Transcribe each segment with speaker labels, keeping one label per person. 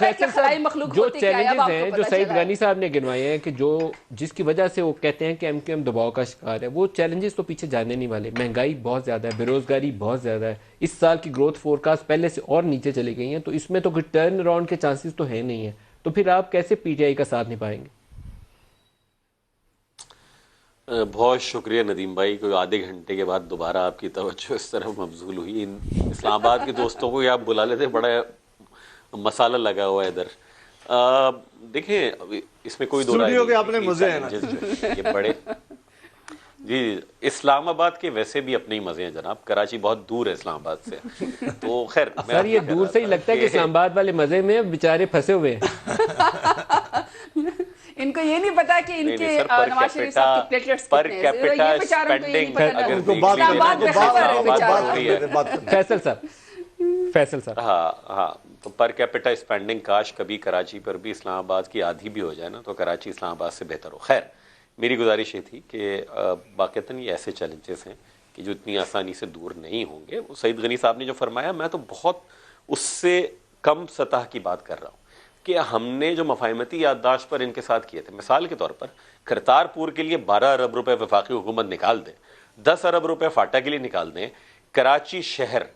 Speaker 1: फैसल साहब, जो चैलेंजेस हैं जो सईद गनी साहब ने गिनवाए हैं कि जो जिसकी वजह से वो कहते हैं कि एमक्यूएम दबाव का शिकार है, वो चैलेंजेस तो पीछे जाने नहीं वाले। महंगाई बहुत ज़्यादा है, बेरोजगारी बहुत ज़्यादा है, इस साल की ग्रोथ फोरकास्ट पहले से और नीचे चली गई हैं, तो इसमें तो कोई टर्न अराउंड के चांसेस तो है नहीं है। तो फिर आप कैसे पीटीआई का साथ निभाएंगे?
Speaker 2: बहुत शुक्रिया नदीम भाई। कोई आधे घंटे के बाद दोबारा आपकी तवज्जो इस तरफ मबजूल हुई। इन इस्लामाबाद के दोस्तों को आप बुला लेते, बड़ा मसाला लगा हुआ है इधर। देखें, इसमें कोई दो राय नहीं
Speaker 3: के अपने मजे हैं ना।
Speaker 2: ये बड़े जी, इस्लामाबाद के वैसे भी अपने ही मजे हैं जनाब। कराची बहुत दूर है इस्लामाबाद से, तो खैर
Speaker 1: सर ये दूर से ही लगता है कि इस्लामाबाद वाले मजे में बेचारे फंसे हुए हैं।
Speaker 4: इनको ये नहीं पता कि इनके नवाज शरीफ साहब के प्लेटलेट्स
Speaker 2: पर
Speaker 4: कितने हैं।
Speaker 2: कैपिटा
Speaker 4: ये बेचारों को ये नहीं
Speaker 2: स्पेंडिंग
Speaker 4: पता।
Speaker 2: अगर
Speaker 1: फैसल साहब, फैसल साहब,
Speaker 2: हाँ, तो पर कैपिटा स्पेंडिंग काश कभी कराची पर भी इस्लामाबाद की आधी भी हो जाए ना, तो कराची इस्लामाबाद से बेहतर हो। खैर, मेरी गुजारिश ये थी कि बाक़तन ये ऐसे चैलेंजेस हैं कि जो इतनी आसानी से दूर नहीं होंगे। वो सईद गनी साहब ने जो फरमाया, मैं तो बहुत उससे कम सतह की बात कर रहा हूँ कि हमने जो मफाहमती याददाश्त पर इनके साथ किए थे, मिसाल के तौर पर करतारपुर के लिए 12 अरब रुपए वफाकी हुकूमत निकाल दें, 10 अरब रुपए फाटा के लिए निकाल दें। कराची शहर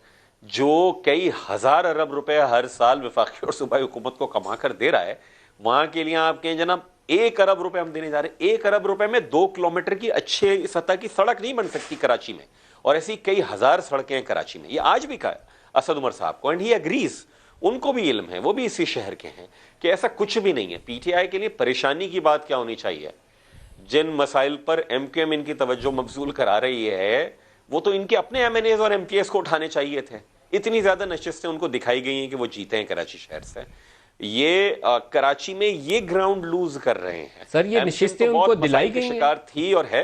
Speaker 2: जो कई हज़ार अरब रुपए हर साल वफाकी और सूबाई हुकूमत को कमा कर दे रहा है, वहाँ के लिए आप कहें जनाब 1 अरब रुपए हम देने जा रहे हैं। 1 अरब रुपए में 2 किलोमीटर की अच्छे सतह की सड़क नहीं बन सकती कराची में, और ऐसी कई हज़ार सड़कें हैं कराची में। ये आज भी कहा असद उमर साहब को, एंड ही एग्रीज, उनको भी इल्म है, वो भी इसी शहर के हैं, कि ऐसा कुछ भी नहीं है। पीटीआई के लिए परेशानी की बात क्या होनी चाहिए? जिन मसाइल पर एमक्यूएम इनकी तवज्जो मबजूल करा रही है, वो तो इनके अपने एमएनएज और एमपीएस को उठाने चाहिए थे। इतनी ज्यादा नशिस्तें उनको दिखाई गई हैं कि वो जीते हैं कराची शहर से। ये कराची में ये ग्राउंड लूज कर रहे हैं।
Speaker 1: सर ये नशिस्तें तो उनको दिलाई गई
Speaker 2: शिकार थी और है,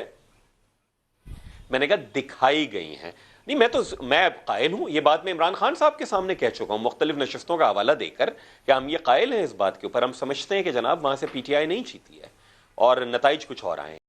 Speaker 2: मैंने कहा दिखाई गई हैं। नहीं, मैं कायल हूं, ये बात मैं इमरान खान साहब के सामने कह चुका हूं मुख्तलिफ नशिस्तों का हवाला देकर कि हम ये कायल हैं इस बात के ऊपर। हम समझते हैं कि जनाब वहां से पीटीआई नहीं जीती है और नताइज कुछ और आए हैं।